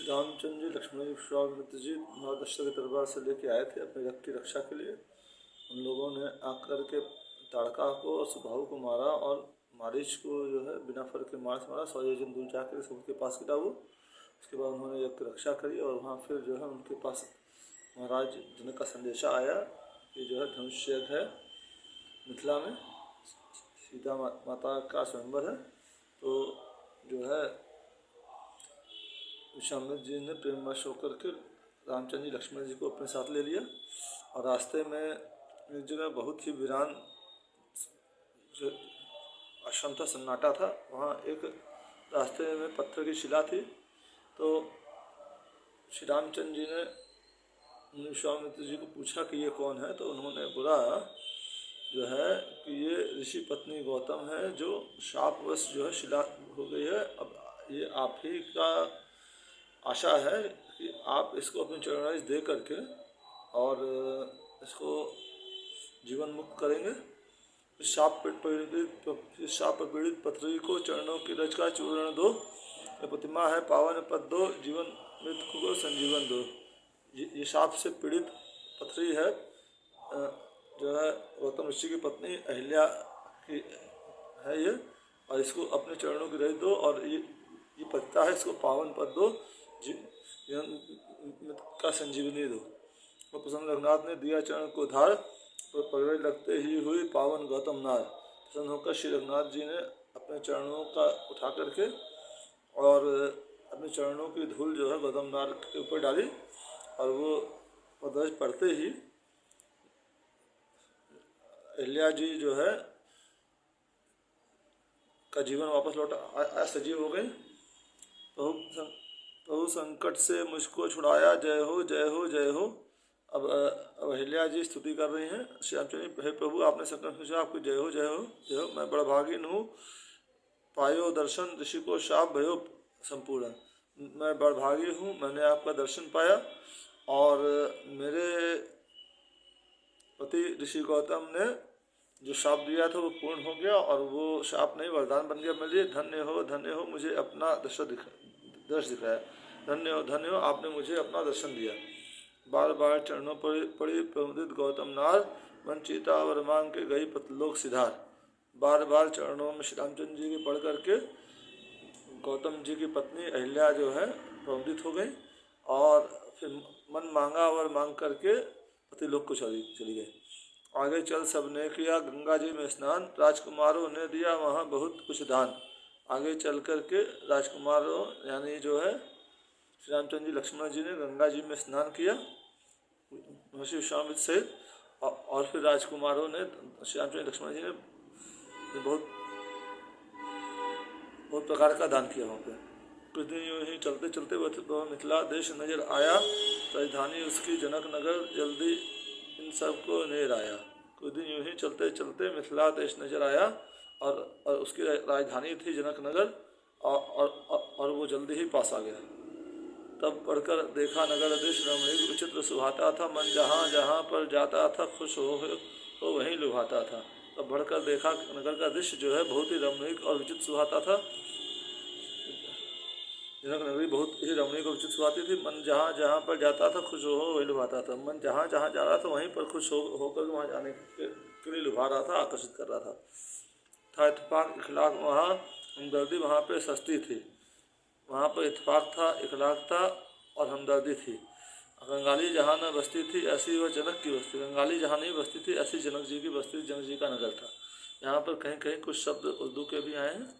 श्री रामचंद्र जी लक्ष्मण जी विश्वामित्र जी महाराज दशरथ के दरबार से लेके आए थे अपने रथ की रक्षा के लिए। उन लोगों ने आकर के ताड़का को और सुबाहु को मारा और मारीच को जो है बिना फर के मार से मारा। 100 योजन दूर जाकर सबके पास गिरा वो। उसके बाद उन्होंने यज्ञ की रक्षा करी और वहाँ फिर जो है उनके पास महाराज जनक का संदेशा आया कि जो है धनुष यज्ञ है मिथिला में, सीता माता का स्वयंवर है। तो जो है विश्वामित्र जी ने प्रेमवश होकर के रामचंद्र जी लक्ष्मण जी को अपने साथ ले लिया और रास्ते में एक जगह बहुत ही वीरान आश्रम था, सन्नाटा था। वहाँ एक रास्ते में पत्थर की शिला थी। तो श्री रामचंद्र जी ने विश्वामित्र जी को पूछा कि ये कौन है। तो उन्होंने बोला जो है कि ये ऋषि पत्नी गौतम है जो शापवश जो है शिला हो गई है। अब ये आप ही का आशा है कि आप इसको अपनी चरणारीज दे करके और इसको जीवन मुक्त करेंगे। इस शाप पीड़ित पथरी को चरणों की रज का चूर्ण दो, ये प्रतिमा है पावन पद दो, जीवन मृत्यु को संजीवन दो। ये शाप से पीड़ित पथरी है जो है गौतम ऋषि की पत्नी अहिल्या की है ये, और इसको अपने चरणों की रज दो और ये पतिता है, इसको पावन पद दो, जीवन का संजीवनी दो। और प्रसन्न रघुनाथ ने दिया चरण को धार, पगड़े लगते ही हुई पावन गौतम नार। प्रसन्न होकर श्री रघुनाथ जी ने अपने चरणों का उठा करके और अपने चरणों की धूल जो है गौतम नार के ऊपर डाली और वो पदरज पड़ते ही अहिल्या जी जो है का जीवन वापस लौटा, सजीव हो गई। प्रभु संकट से मुझको छुड़ाया, जय हो जय हो जय हो। अब अहिल्या जी स्तुति कर रही हैं श्री रामचंद्र, हे प्रभु आपने संकट से आपकी जय हो जय हो जय हो। मैं बड़ा भागिन हूँ, पायो दर्शन ऋषि को शाप भयो संपूर्ण। मैं बड़ा भागी हूँ, मैंने आपका दर्शन पाया और मेरे पति ऋषि गौतम ने जो शाप दिया था वो पूर्ण हो गया और वो शाप नहीं वरदान बन गया मेरे लिए। धन्य हो मुझे अपना दर्श दिखाया, धन्य हो आपने मुझे अपना दर्शन दिया। बार बार चरणों पर पड़ी प्रमुदित गौतम नार, मन चीता वर मांग के गई पतलोक सिधार। बार बार चरणों में श्री रामचंद्र जी के पढ़ करके गौतम जी की पत्नी अहिल्या जो है प्रमुदित हो गई और फिर मन मांगा वर मांग करके पतिलोक को चली गई। आगे चल सबने किया गंगा जी में स्नान, राजकुमारों ने दिया वहाँ बहुत कुछ दान। आगे चल कर के राजकुमारों यानी जो है श्री रामचंद्र जी लक्ष्मण जी ने गंगा जी में स्नान किया महर्षि विश्वामित्र से, और फिर राजकुमारों ने श्री रामचंद्र लक्ष्मण जी ने बहुत प्रकार का दान किया वहाँ पे। कुछ दिन यूँ ही चलते चलते वह मिथिला देश नजर आया, राजधानी उसकी जनक नगर, जल्दी इन सबको नेर आया। कुछ दिन यूँ ही चलते चलते मिथिला देश नजर आया और उसकी राजधानी थी जनक नगर और वो जल्दी ही पास आ गया। तब पढ़कर देखा नगर देश रमणीक विचित्र सुहाता था, मन जहाँ जहाँ पर जाता था खुश हो वहीं लुभाता था। तब बढ़कर देखा नगर का दृश्य जो है बहुत ही रमणीक और विचित्र सुहाता था। जनक नगरी बहुत ही रमणीक और उचित सुहाती थी। मन जहाँ जहाँ पर जाता था खुश हो वही लुभाता था। मन जहाँ जहाँ जा रहा था वहीं पर खुश होकर वहाँ जाने के लिए लुभा रहा था, आकर्षित कर रहा था। इत्तेफाक इखलाक वहाँ हमदर्दी वहाँ पे सस्ती थी। वहाँ पर इत्तेफाक था, इखलाक था और हमदर्दी थी। गंगाली जहाँ न बस्ती थी ऐसी वह जनक की बस्ती, गंगाली जहाँ नहीं बस्ती थी ऐसी जनक जी की बस्ती, जनक जी का नगर था। यहाँ पर कहीं कहीं कुछ शब्द उर्दू के भी आए हैं।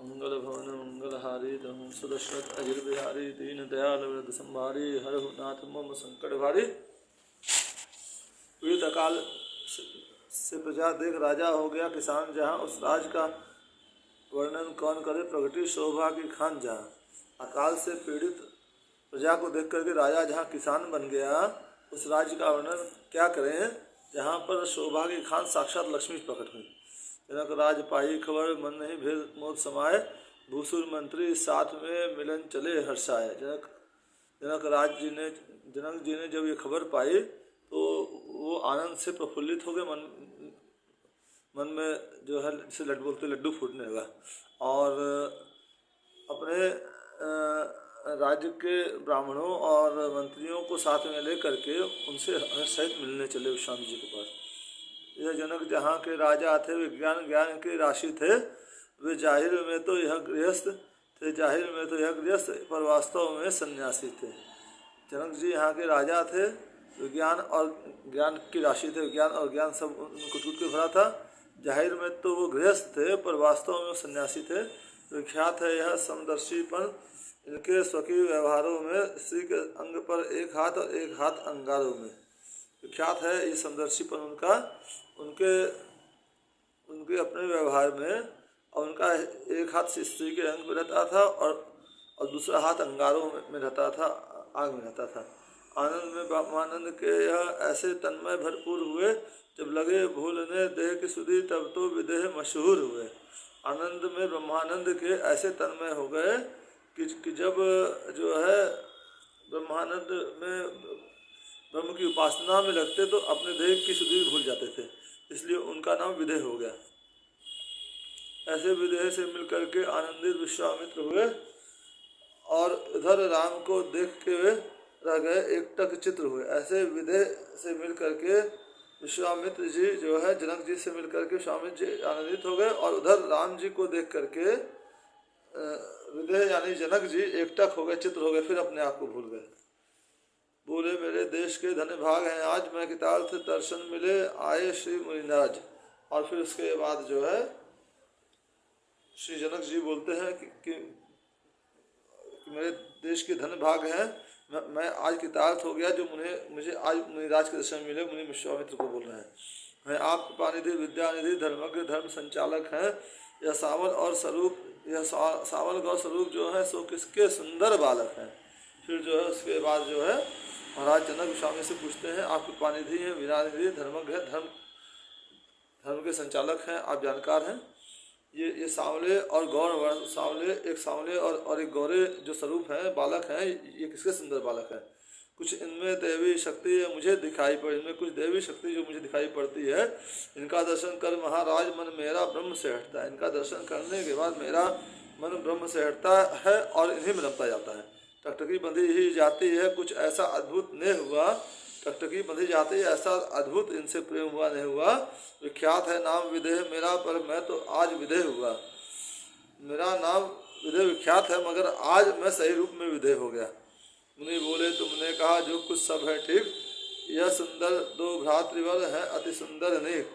मंगल भवन मंगलहारी दहूँ सुदशरथ अजिर बिहारी, दीन दयाल वृद्ध संभारी, हरहु नाथ मम संकट भारी। पीड़ित अकाल से प्रजा देख राजा हो गया किसान जहाँ, उस राज का वर्णन कौन करे प्रगति शोभा की खान जहाँ। अकाल से पीड़ित प्रजा को देख करके राजा जहाँ किसान बन गया, उस राज्य का वर्णन क्या करें जहाँ पर शोभा की खान साक्षात लक्ष्मी प्रकट हुई। जनक राज पाई खबर मन नहीं भेद मोद समाये, भूसुर मंत्री साथ में मिलन चले हर्षाए। जनक जी ने जब ये खबर पाई तो वो आनंद से प्रफुल्लित हो गए। मन में जो है जैसे लड्डू फूटने लगा और अपने राज्य के ब्राह्मणों और मंत्रियों को साथ में लेकर के उनसे सहित मिलने चले विश्वामित्र जी के पास। यह जनक जहाँ के राजा थे, विज्ञान ज्ञान के राशि थे, वे जाहिर में तो यह गृहस्थ थे, जाहिर में तो यह गृहस्थ, पर वास्तव में सन्यासी थे। जनक जी यहाँ के राजा थे, विज्ञान और ज्ञान की राशि थे, विज्ञान और ज्ञान सब उनको टूट के भरा था। जाहिर में तो वो गृहस्थ थे, पर वास्तव में वो सन्यासी थे। विख्यात है यह समदर्शीपन इनके स्वकीय व्यवहारों में, स्त्री के अंग पर एक हाथ और एक हाथ अंगारों में। विख्यात है ये समदर्शीपन उनका, उनके अपने व्यवहार में, और उनका एक हाथ स्त्री के अंग में रहता था और दूसरा हाथ अंगारों में रहता था, आग में रहता था। आनंद में ब्रह्मानंद के यह ऐसे तन्मय भरपूर हुए, जब लगे भूलने देह की सुधी, तब तो विदेह मशहूर हुए। आनंद में ब्रह्मानंद के ऐसे तन्मय हो गए कि जब जो है ब्रह्मानंद में ब्रह्म की उपासना में लगते तो अपने देह की सुधी भूल जाते थे, इसलिए उनका नाम विदेह हो गया। ऐसे विदेह से मिलकर के आनंदित विश्वामित्र हुए और इधर राम को देख के वे रह गए, एकटक चित्र हुए। ऐसे विदेह से मिलकर के विश्वामित्र जी जो है जनक जी से मिलकर के विश्वामित्र जी आनंदित हो गए, और उधर राम जी को देख करके विदेह यानी जनक जी एकटक हो गए, चित्र हो गए, फिर अपने आप को भूल गए। बोले मेरे देश के धन्य भाग हैं आज, मैं कृतार्थ दर्शन मिले आए श्री मुनिराज। और फिर उसके बाद जो है श्री जनक जी बोलते हैं कि मेरे देश के धन्य भाग हैं, मैं आज कृतार्थ हो गया जो मुझे आज मुनिराज के दर्शन मिले। मुनि विश्वामित्र को बोल रहे हैं, मैं आप कृपानिधि विद्यानिधि धर्मज्ञ धर्म संचालक हैं। यह सावल और स्वरूप, यह सावल और स्वरूप जो है सो किसके सुंदर बालक हैं। फिर जो है उसके बाद जो है महाराज जनक विश्वामित्र से पूछते हैं, आप कृपानिधि हैं, वीरानिधि, धर्मज्ञ हैं, धर्म के संचालक हैं, आप जानकार हैं। ये सांवले और गौर वर्ण, सांवले और एक गौरे जो स्वरूप हैं, बालक हैं, ये किसके सुंदर बालक हैं। कुछ इनमें दैवी शक्ति मुझे दिखाई पड़ी, इनमें कुछ दैवी शक्ति जो मुझे दिखाई पड़ती है। इनका दर्शन कर महाराज मन मेरा ब्रह्म से हटता है। इनका दर्शन करने के बाद मेरा मन ब्रह्म से हटता है और इन्हीं में रमता जाता है। टकटकी बंधी ही जाती है, कुछ ऐसा अद्भुत नहीं हुआ। टकटकी बंधी जाती है, ऐसा अद्भुत इनसे प्रेम हुआ नहीं हुआ। विख्यात है नाम विदेह मेरा, पर मैं तो आज विदेह हुआ। मेरा नाम विदेह विख्यात है, मगर आज मैं सही रूप में विदेह हो गया। मुनि बोले तुमने कहा जो कुछ सब है ठीक, यह सुंदर दो भ्रातृवर है अति सुंदर अनेक।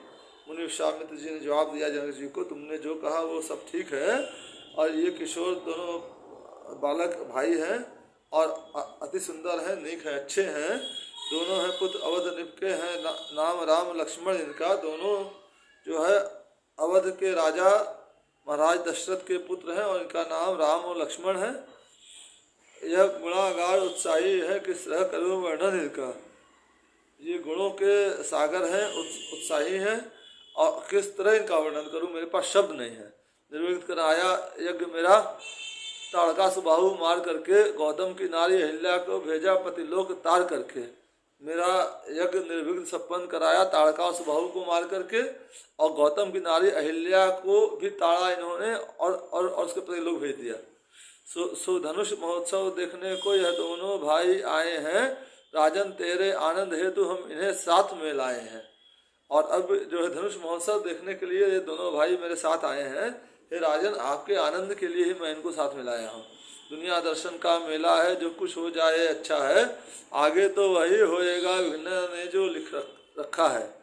मुनि विश्वामित्र जी ने जवाब दिया जनक जी को, तुमने जो कहा वो सब ठीक है, और ये किशोर दोनों बालक भाई हैं और अति सुंदर हैं, नेक हैं, अच्छे हैं। दोनों हैं पुत्र अवध निप के हैं, नाम राम लक्ष्मण इनका। दोनों जो है अवध के राजा महाराज दशरथ के पुत्र हैं और इनका नाम राम और लक्ष्मण है। यह गुणागार उत्साही है, किस तरह करूँ वर्णन इनका। ये गुणों के सागर हैं, उत्साही हैं, और किस तरह इनका वर्णन करूँ, मेरे पास शब्द नहीं है। निर्विघ्न कराया यज्ञ मेरा, ताड़का सुबाहु मार करके गौतम की नारी अहिल्या को भेजा पतिलोक तार करके। मेरा यज्ञ निर्विघ्न संपन्न कराया ताड़का सुबाहु को मार करके, और गौतम की नारी अहिल्या को भी ताड़ा इन्होंने और उसके पतिलोक भेज दिया। सो धनुष महोत्सव देखने को यह दोनों भाई आए हैं। राजन तेरे आनंद हेतु हम इन्हें साथ में लाए हैं। और अब जो है धनुष महोत्सव देखने के लिए ये दोनों भाई मेरे साथ आए हैं। हे राजन, आपके आनंद के लिए ही मैं इनको साथ में लाया हूँ। दुनिया दर्शन का मेला है, जो कुछ हो जाए अच्छा है, आगे तो वही होएगा विघ्न ने जो लिख रखा है।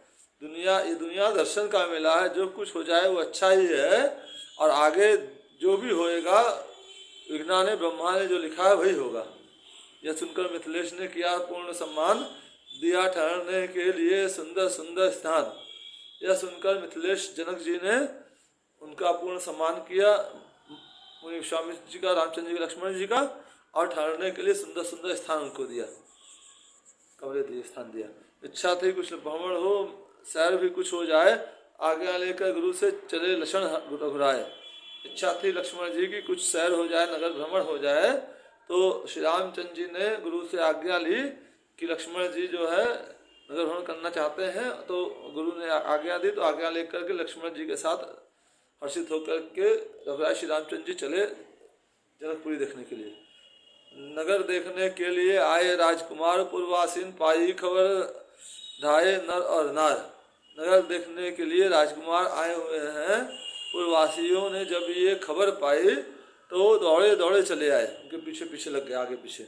ये दुनिया दर्शन का मेला है, जो कुछ हो जाए वो अच्छा ही है, और आगे जो भी होएगा विघ्ना ने ब्रह्मा ने जो लिखा है वही होगा। यह सुनकर मिथिलेश ने किया पूर्ण सम्मान, दिया ठहरने के लिए सुंदर सुंदर स्थान। यह सुनकर मिथिलेश जनक जी ने उनका पूर्ण सम्मान किया, मुनि विश्वामित्र जी का, रामचंद्र जी, लक्ष्मण जी का, और ठहरने के लिए सुंदर सुंदर स्थान उनको दिया, कमरे दिए, स्थान दिया। इच्छा थी कुछ भ्रमण हो, सैर भी कुछ हो जाए, आज्ञा लेकर गुरु से चले लक्षण घुराए। इच्छा थी लक्ष्मण जी की कुछ सैर हो जाए, नगर भ्रमण हो जाए, तो श्री रामचंद्र जी ने गुरु से आज्ञा ली कि लक्ष्मण जी जो है नगर भ्रमण करना चाहते हैं। तो गुरु ने आज्ञा दी, तो आज्ञा लेकर के लक्ष्मण जी के साथ हर्षित होकर के रघुराज श्री रामचंद्र जी चले जनकपुरी देखने के लिए। नगर देखने के लिए आए राजकुमार, पूर्ववासीन पाई खबर ढाए नर और नार। नगर देखने के लिए राजकुमार आए हुए हैं। पूर्ववासियों ने जब ये खबर पाई तो दौड़े दौड़े चले आए, उनके पीछे पीछे लग गए, आगे पीछे।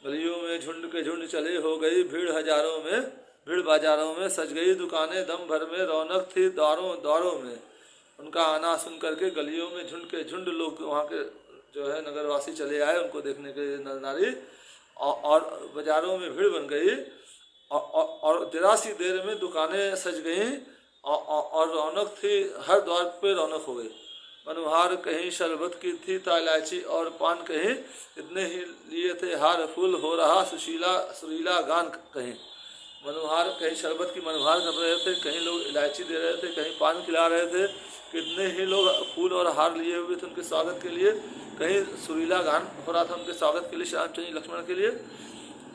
गलियों में झुंड के झुंड चले, हो गई भीड़ हजारों में, भीड़ बाजारों में सज गई दुकानें, दम भर में रौनक थी द्वारों द्वारों में। उनका आना सुन करके गलियों में झुंड के झुंड लोग वहाँ के जो है नगरवासी चले आए उनको देखने के लिए, नर नारी, और बाजारों में भीड़ बन गई, और जरा सी देर में दुकानें सज गईं, और रौनक थी, हर द्वार पे रौनक हो गई। मनोहार कहीं शरबत की थी ता इलायची और पान कहीं, इतने ही लिए थे हार फूल, हो रहा सुशीला सुरीला गान कहीं। मनोहार कहीं शरबत की मनोहार कर रहे थे, कहीं लोग इलायची दे रहे थे, कहीं पान खिला रहे थे, कितने ही लोग फूल और हार लिए हुए थे उनके स्वागत के लिए, कहीं सुरीला गान हो रहा था उनके स्वागत के लिए, श्री रामचंद्र जी लक्ष्मण के लिए।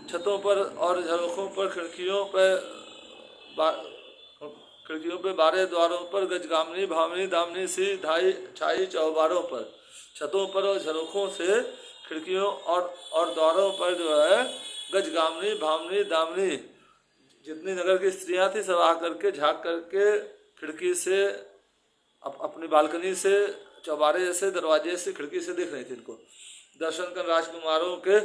छतों पर और झरोखों पर, खिड़कियों पे बारह द्वारों पर, गजगामनी भावनी दामनी सी धाई छाई चौबारों पर। छतों पर और झरोखों से, खिड़कियों और द्वारों पर जो है गजगामनी भावनी दामनी, जितनी नगर की स्त्रियां थी सब आकर के झाँक करके खिड़की से, अपनी बालकनी से, चौबारे से, दरवाजे से, खिड़की से देख रही थी इनको। दर्शन कर राजकुमारों के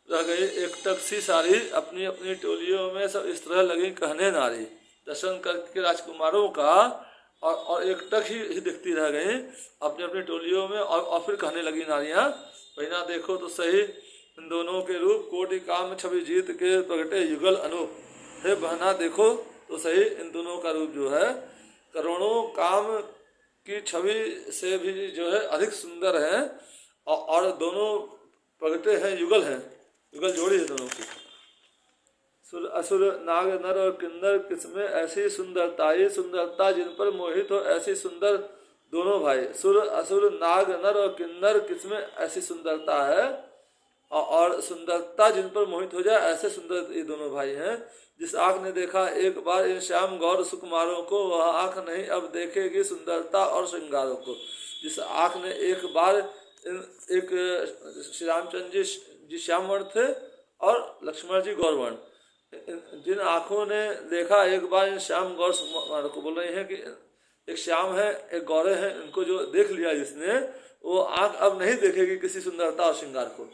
रह गई एकटक सी सारी, अपनी अपनी टोलियों में सब इस तरह लगी कहने नारी। दर्शन करके राजकुमारों का और एकटक ही दिखती रह गई अपनी अपनी टोलियों में, और फिर कहने लगी नारियां, बहिना देखो तो सही इन दोनों के रूप, कोटि काम छवि जीत के प्रगटे युगल अनूप। हे बहना देखो तो सही इन दोनों का रूप जो है करोड़ों काम की छवि से भी जो है अधिक सुंदर है, और दोनों प्रगटे हैं, युगल हैं, युगल जोड़ी है दोनों की। सुर असुर नाग नर और किन्नर किसमें ऐसी सुंदरता, ये सुंदरता जिन पर मोहित हो ऐसी सुंदर दोनों भाई। सुर असुर नाग नर और किन्नर किसमें ऐसी सुंदरता है, और सुंदरता जिन पर मोहित हो जाए ऐसे सुंदर ये दोनों भाई हैं। जिस आँख ने देखा एक बार इन श्याम गौर सुकुमारों को, वह आँख नहीं अब देखेगी सुंदरता और श्रृंगारों को। जिस आँख ने एक बार एक श्री रामचंद्र जी श्यामवर्ण थे और लक्ष्मण जी गौरवर्ण, जिन आँखों ने देखा एक बार इन श्याम गौर सुकुमारों को, बोल रहे हैं कि एक श्याम है एक गौरे हैं, इनको जो देख लिया जिसने, वो आँख अब नहीं देखेगी किसी सुंदरता और श्रृंगार को।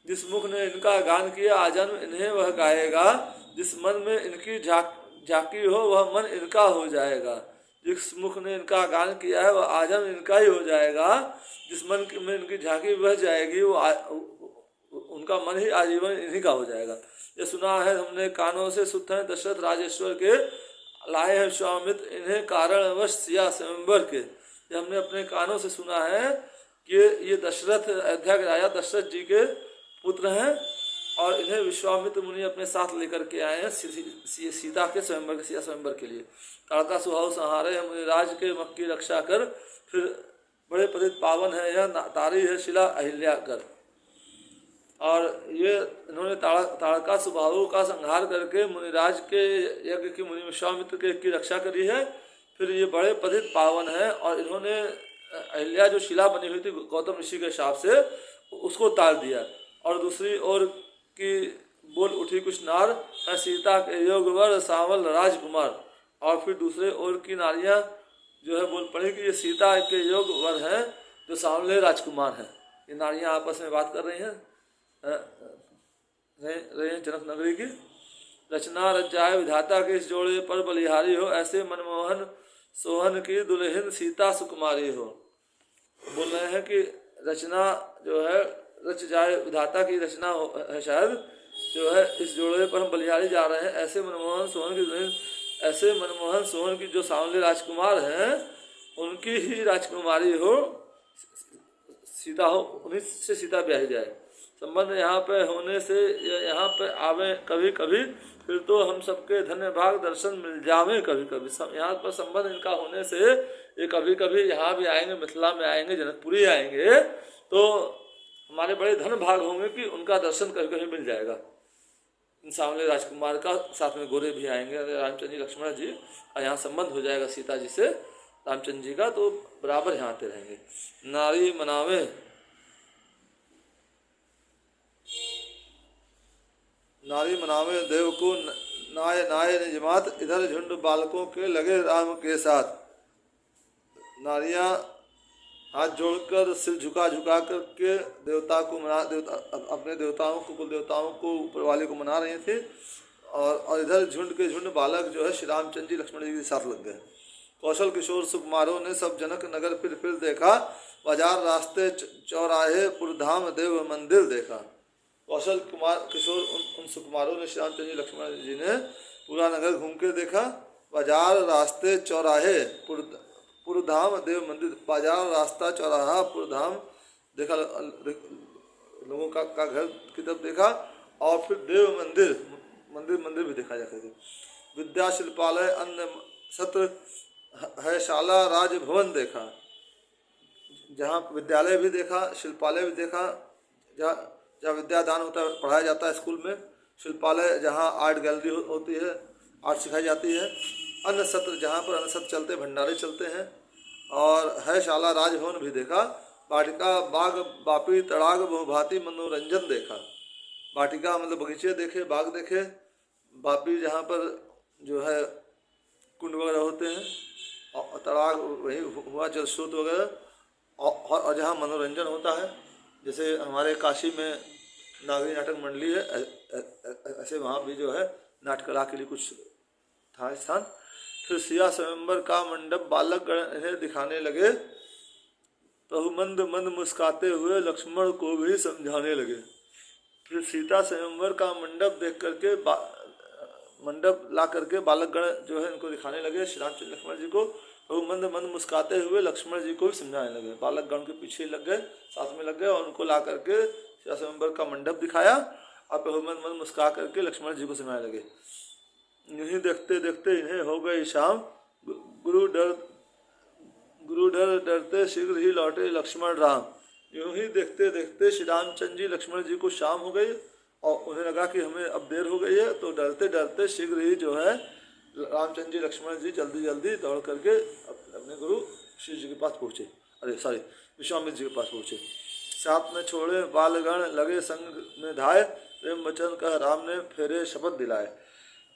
जिस मुख ने इनका गान किया आजन्म इन्हें वह गाएगा, जिस मन में इनकी झांकी हो वह मन इनका हो जाएगा। जिस मुख ने इनका गान किया है वह आजन्म इनका ही हो जाएगा, जिस मन में इनकी झांकी बह जाएगी वो उनका मन ही आजीवन इन्हीं का हो जाएगा। ये सुना है हमने कानों से, सुत हैं दशरथ राजेश्वर के, लाए हैं विश्वामित्र इन्हें कारणवश सिया स्वयंवर के। ये हमने अपने कानों से सुना है कि ये दशरथ, अयोध्या के राजा दशरथ जी के पुत्र हैं, और इन्हें विश्वामित्र मुनि अपने साथ लेकर के आए हैं सीता के स्वयंवर के, सिया स्वयंवर के लिए। ताड़का सुहाव संहारे हम राज के मख की रक्षा कर, फिर बड़े पतित पावन है यह तारी है शिला अहिल्या कर। और ये इन्होंने ताड़का सुबाहु का संहार करके मुनिराज के यज्ञ की, मुनि विश्वामित्र के की रक्षा करी है। फिर ये बड़े पतित पावन है, और इन्होंने अहिल्या जो शिला बनी हुई थी गौतम ऋषि के शाप से, उसको तार दिया। और दूसरी ओर की बोल उठी कुछ नार, है सीता के योगवर सावल राजकुमार। और फिर दूसरे ओर की नारियां जो है बोल पड़ी कि ये सीता के योगवर हैं जो सांवले राजकुमार हैं। ये नारियां आपस में बात कर रही हैं, जनक नगरी की। रचना रचाए विधाता के इस जोड़े पर बलिहारी हो, ऐसे मनमोहन सोहन की दुल्हन सीता सुकुमारी हो। बोल रहे हैं कि रचना जो है रच जाए, विधाता की रचना है शायद, जो है इस जोड़े पर हम बलिहारी जा रहे हैं, ऐसे मनमोहन सोहन की दुल्हन, ऐसे मनमोहन सोहन की जो सांवले राजकुमार हैं उनकी ही राजकुमारी हो सीता, हो उन्हीं से सीता ब्याही जाए। संबंध यहाँ पे होने से यहाँ पे आवे कभी कभी, फिर तो हम सबके धन्य भाग दर्शन मिल जावे कभी कभी। यहाँ पर संबंध इनका होने से ये कभी कभी यहाँ भी आएंगे, मिथिला में आएंगे, जनकपुरी आएंगे, तो हमारे बड़े धन भाग होंगे कि उनका दर्शन कभी कभी मिल जाएगा। इन सांवले राजकुमार का, साथ में गोरे भी आएंगे, रामचंद्र जी लक्ष्मण जी, और यहाँ संबंध हो जाएगा सीता जी से रामचंद्र जी का, तो बराबर यहाँ आते रहेंगे। नारी मनावे नारी मनावे देव को नाय नाय निजमात, इधर झुंड बालकों के लगे राम के साथ। नारियां हाथ जोड़कर सिर झुका झुका करके देवता को मना देवता अपने देवताओं को कुल देवताओं को ऊपर वाले को मना रहे थे। और इधर झुंड के झुंड बालक जो है श्री रामचंद्र जी लक्ष्मण जी के साथ लग गए। कौशल किशोर सुकुमारों ने सब जनक नगर फिर देखा, बाजार रास्ते चौराहे पुरधाम देव मंदिर देखा। कौशल कुमार किशोर उन सुकुमारों ने श्री रामचंद्र जी लक्ष्मण जी ने पूरा नगर घूम के देखा। बाजार रास्ते चौराहे पुरधाम देव मंदिर, बाजार रास्ता चौराहा पुरधाम देखा, लोगों का घर की तरफ देखा। और फिर देव मंदिर भी देखा जाता है। विद्या शिल्पालय अन्य सत्र है शाला राजभवन देखा, जहाँ विद्यालय भी देखा, शिल्पालय भी देखा, जहाँ विद्यादान होता है, पढ़ाया जाता है स्कूल में। शिल्पालय जहाँ आर्ट गैलरी होती है, आर्ट सिखाई जाती है। अन्न सत्र जहाँ पर अन्न सत्र चलते, भंडारे चलते हैं। और है शाला राजभवन भी देखा। वाटिका बाग बापी तड़ाग बहुभांति मनोरंजन देखा। वाटिका मतलब बगीचे देखे, बाग देखे। बापी जहाँ पर जो है कुंड वगैरह होते हैं, और तड़ाग वही हुआ जल स्रोत वगैरह। और जहाँ मनोरंजन होता है, जैसे हमारे काशी में नागरी नाटक मंडली है, ऐसे वहाँ भी जो है नाटकला के लिए कुछ था स्थान। फिर सिया स्वयंवर का मंडप बालक गण इन्हें दिखाने लगे, प्रभु मंद मंद मुस्काते हुए लक्ष्मण को भी समझाने लगे। फिर सीता स्वयंवर का मंडप देख करके मंडप ला करके बालक गण जो है इनको दिखाने लगे श्री रामचंद्र लक्ष्मण जी को। प्रभु मंद मंद मुस्काते हुए लक्ष्मण जी को भी समझाने लगे। बालक गण के पीछे लग गए, साथ में लग गए, और उनको ला करके सीता स्वयंवर का मंडप दिखाया। और प्रभु मंद मंद मुस्का करके लक्ष्मण जी को समझाने लगे। यूँ ही देखते देखते इन्हें हो गई शाम, गुरु डर डरते शीघ्र ही लौटे लक्ष्मण राम। यूँ ही देखते देखते श्री रामचंद्र जी लक्ष्मण जी को शाम हो गई, और उन्हें लगा कि हमें अब देर हो गई है। तो डरते डरते शीघ्र ही जो है रामचंद्र जी लक्ष्मण जी जल्दी जल्दी दौड़ करके अपने गुरु श्री जी के पास पहुँचे, विश्वामित्र जी के पास पहुँचे। साथ में छोड़े बालगण लगे संग में धाय, प्रेम वचन कह राम ने फेरे शपथ दिलाए।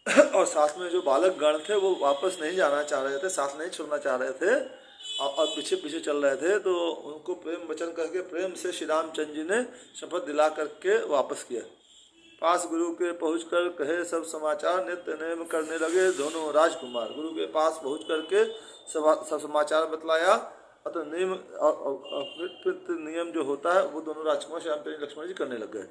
और साथ में जो बालक गण थे वो वापस नहीं जाना चाह रहे थे, साथ नहीं छोड़ना चाह रहे थे, और पीछे पीछे चल रहे थे। तो उनको प्रेम वचन करके प्रेम से श्री रामचंद्र जी ने शपथ दिला करके वापस किया। पास गुरु के पहुंचकर कहे सब समाचार, नित्य नेम करने लगे दोनों राजकुमार। गुरु के पास पहुंच करके सब समाचार बतलाया, अतः नियम जो होता है वो दोनों राजकुमार श्री रामचंद्र लक्ष्मण जी करने लग गए।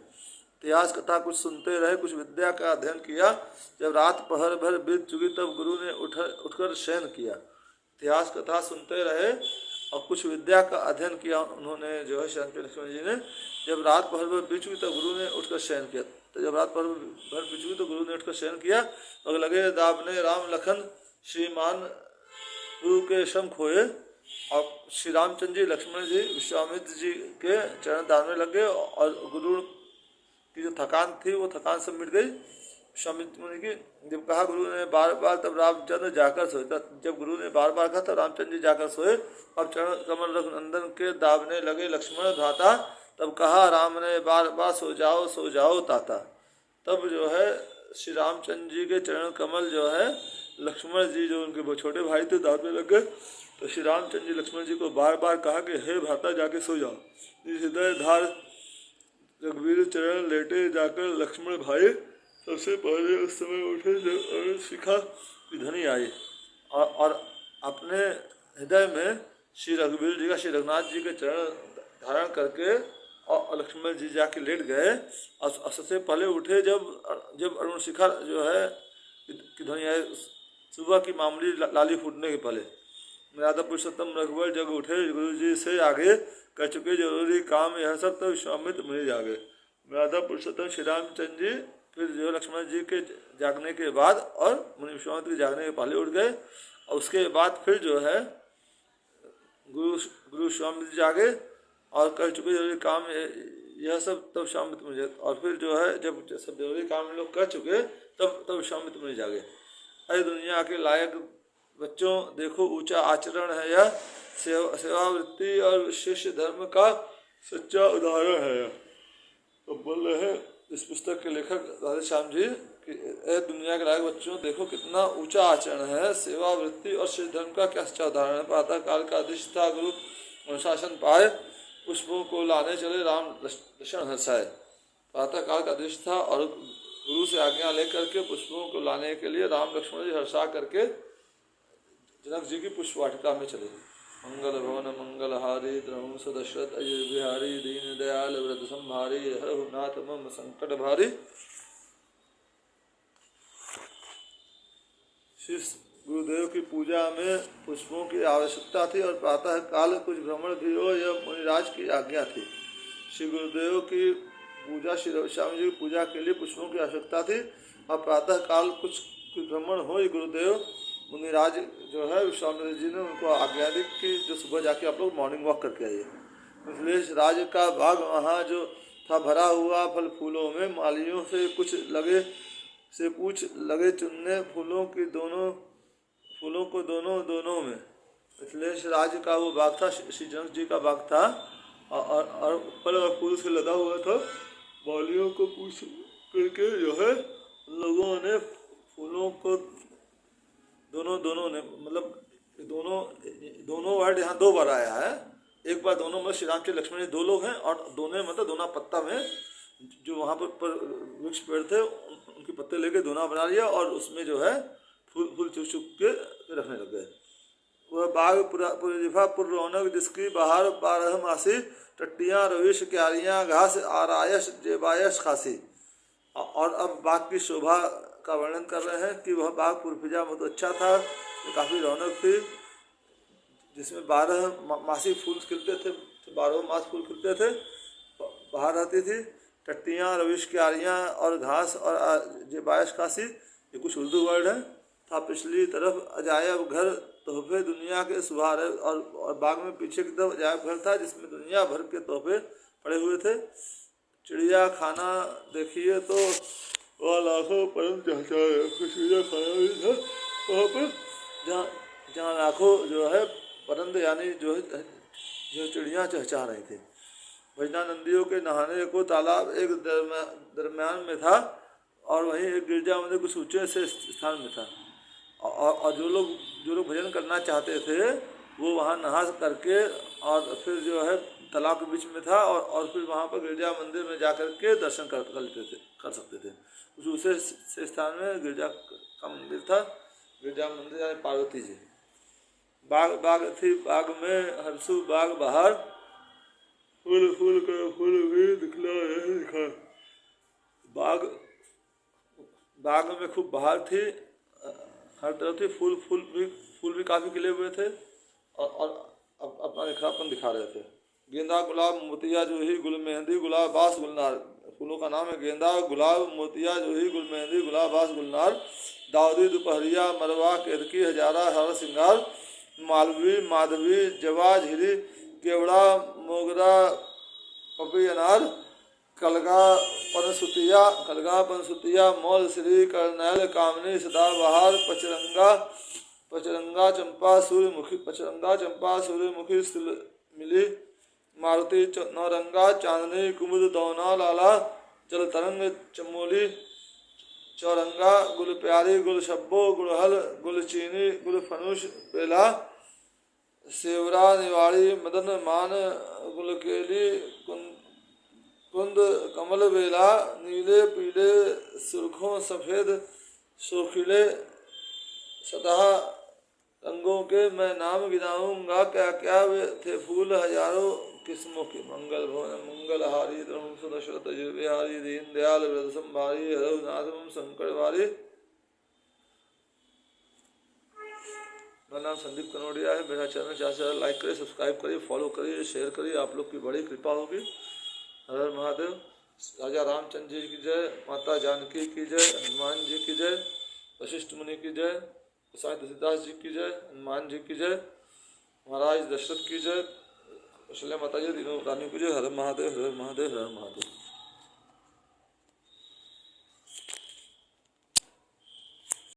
इतिहास कथा कुछ सुनते रहे, कुछ विद्या का अध्ययन किया। जब रात पहर भर बीत चुकी तब गुरु ने उठकर शयन किया। इतिहास कथा सुनते रहे और कुछ विद्या का अध्ययन किया उन्होंने जो है श्री रामचंद्र लक्ष्मण जी ने। जब रात पहर भर बीत चुकी तब गुरु ने उठकर शयन किया। तो जब रात पहर भर बीत चुकी तो गुरु ने उठकर शयन किया। और लगे दाबने राम लखन श्रीमान गुरु के शम खोए। और श्री रामचंद्र जी लक्ष्मण जी विश्वामित्र जी के चरण दाबने लगे, और गुरु की जो थकान थी वो थकान सब मिट गई विश्वामित्र मुनि की। जब कहा गुरु ने बार बार तब रामचंद्र जाकर सोए। जब गुरु ने बार बार कहा तब रामचंद्र जी जाकर सोए। अब चरण कमल रघुनंदन के दाबने लगे लक्ष्मण भ्राता। तब कहा राम ने बार बार सो जाओ ताता। तब जो है श्री रामचंद्र जी के चरण कमल जो है लक्ष्मण जी जो उनके छोटे भाई थे दाबने लग गए। तो श्री रामचंद्र जी लक्ष्मण जी को बार बार कहा कि हे भ्राता जाके सो जाओ। हृदय धार रघुवीर चरण लेटे जाकर लक्ष्मण भाई सबसे पहले उस समय उठे जब शिखा की ध्वनि आई, और अपने हृदय में श्री रघुवीर जी का श्री रघुनाथ जी के चरण धारण करके और लक्ष्मण जी जाके लेट गए। और सबसे पहले उठे जब अरुण शिखा जो है की ध्वनि आई, सुबह की मामूली लाली फूटने के पहले। मर्यादा पुरुषोत्तम रघुवर जग उठे गुरु जी से आगे, कर चुके जरूरी काम यह सब तो विश्वामित्र मुनि जागे। मर्यादा पुरुषोत्तम श्री रामचंद्र जी फिर जो लक्ष्मण जी के जागने के बाद और मुनि विश्वामित्र के जागने के पहले उठ गए। और उसके बाद फिर जो है गुरु विश्वामित्र जागे और कर चुके जरूरी काम यह सब तब विश्वामित्र मुनि जागे। और फिर जो है जब सब जरूरी काम लोग कर चुके तब विश्वामित्र मुनि जागे। अरे दुनिया के लायक बच्चों देखो ऊंचा आचरण है यह, सेवावृत्ति और शिष्य धर्म का सच्चा उदाहरण है यह। तो बोल रहे हैं इस पुस्तक के लेखक राधे श्याम जी कि ए दुनिया के लायक बच्चों, देखो कितना ऊंचा आचरण है, सेवा वृत्ति और श्री धर्म का क्या सच्चा उदाहरण है। प्रातः काल का आदेश था, गुरु अनुशासन पाए, पुष्पों को लाने चले राम लक्ष्मण हर्षाए। प्रातः काल का आदेश था और गुरु से आज्ञा लेकर के पुष्पों को लाने के लिए राम लक्ष्मण जी हर्षा करके जनक जी की पुष्प वाटिका में चले। मंगल भवन मंगलहारी द्रवंश दशरथ अजय बिहारी दीन दयाल व्रत संभारी हरहु नाथ मम संकट भारी। श्री गुरुदेव की पूजा में पुष्पों की आवश्यकता थी और प्रातः काल कुछ भ्रमण भी हो, यह मुनिराज की आज्ञा थी। श्री गुरुदेव की पूजा, श्री श्याम जी की पूजा के लिए पुष्पों की आवश्यकता थी और प्रातः काल कुछ भ्रमण हो, गुरुदेव मुनिराज जो है विश्वामित्र जी ने उनको आज्ञा दी कि जो सुबह जाके आप लोग मॉर्निंग वॉक करके आइए। मिथिलेश राज का बाग वहाँ जो था भरा हुआ फल फूलों में, मालियों से कुछ लगे से पूछ लगे चुनने फूलों को दोनों में। मिथिलेश राज का वो बाग था, श्री जनक जी का बाग था और फल और फूल से लदा हुआ था। मालियों को पूछ करके जो है लोगों ने फूलों को दोनों ने, मतलब दोनों वर्ड यहाँ दो बार आया है। एक बार दोनों में श्री राम जी लक्ष्मण जी दो लोग हैं और दोनों मतलब दोना पत्ता में जो वहाँ पर वृक्ष पेड़ थे उनके पत्ते लेके दोना बना लिया और उसमें जो है फूल चुक के रखने लग गए। वह बाग पुर रौनक जिसकी बाहर 12 मासी, टट्टियाँ रविश क्यारियाँ घास आरायश जेबायश खासी। और अब बाग की शोभा का वर्णन कर रहे हैं कि वह बाग पुरफिजा बहुत अच्छा था, काफ़ी रौनक थी, जिसमें 12 मासी फूल खिलते थे, 12 मास फूल खिलते थे, बाहर आती थी। टट्टियाँ रविश क्यारियाँ और घास और जेबायश खासी, ये कुछ उर्दू वर्ड है। था पिछली तरफ अजायब घर तोहफे दुनिया के सुबह, और बाग में पीछे की तरफ अजायब घर था जिसमें दुनिया भर के तोहफे पड़े हुए थे। चिड़िया खाना देखिए तो वह लाखों परम चहचहाए, चिड़िया खाना भी था वहाँ पर जहाँ लाखों जो है परंद यानी जो चिड़ियाँ चहचहा रही थी। भजनानंदियों के नहाने को तालाब एक दरम्यान में था और वहीं एक गिरजा मंदिर कुछ ऊंचे से स्थान में था। और जो लोग भजन करना चाहते थे वो वहाँ नहा करके और फिर जो है तालाब के बीच में था और फिर वहाँ पर गिरजा मंदिर में जाकर के दर्शन कर सकते थे। कुछ दूसरे से स्थान में गिरजा का मंदिर था, गिरजा मंदिर यानी पार्वती जी। बाग थी, बाग में हरसू बाग बाहर, फूल का फूल भी दिखा। बाग में खूब बहार थी, हर तरफ थी, फूल भी काफ़ी खिले हुए थे और अपना निखरापन दिखा रहे थे। गेंदा गुलाब मोतिया जूही गुल मेहंदी गुलाब बास गुलनार, फूलों का नाम है गेंदा गुलाब मोतिया जूही गुल मेहंदी गुलाब बास गुलनार। दाऊदी दोपहरिया मरवा केतकी हजारा हर सिंगार, मालवी माधवी जवा झिरी केवड़ा मोगरा पपी अनार, कलगा पनसुतिया मौल श्री करनैल कामनी सदाबहार, पचरंगा चंपा सूर्यमुखी मिली, मारुति नौरंगा चांदनी कुमुद दौना लाला, जल तरंग चमोली चौरंगा, गुल प्यारी गुल शब्बो गुड़हल गुल चीनी गुल फनुष बेला, सेवरा निवाड़ी मदन मान गुल केली कुंद कमल बेला, नीले पीले सुर्खों सफ़ेद शोखिले सतह रंगों के मैं नाम गिनाऊंगा, क्या क्या वे थे फूल हजारों किस्मों के। मंगल भवन मंगलहारी द्रवंश दशरथ अजय बिहारी दीन दयाल व्रत संभारी हरहु नाथ मम संकट भारी। मेरा नाम संदीप कनोडिया है। मेरा चैनल ज़्यादा से ज़्यादा लाइक करिए, सब्सक्राइब करिए, फॉलो करिए, शेयर करिए, आप लोग की बड़ी कृपा होगी। हर हर महादेव। राजा रामचंद्र जी की जय, माता जानकी की जय, हनुमान जी की जय, वशिष्ठ मुनि की जय, गोसाई तुलसीदास जी की जय, हनुमान जी की जय, महाराज दशरथ की जय, कौशल्या माता जी तीनों रानी की जय। हर महादेव हर महादेव हर महादेव।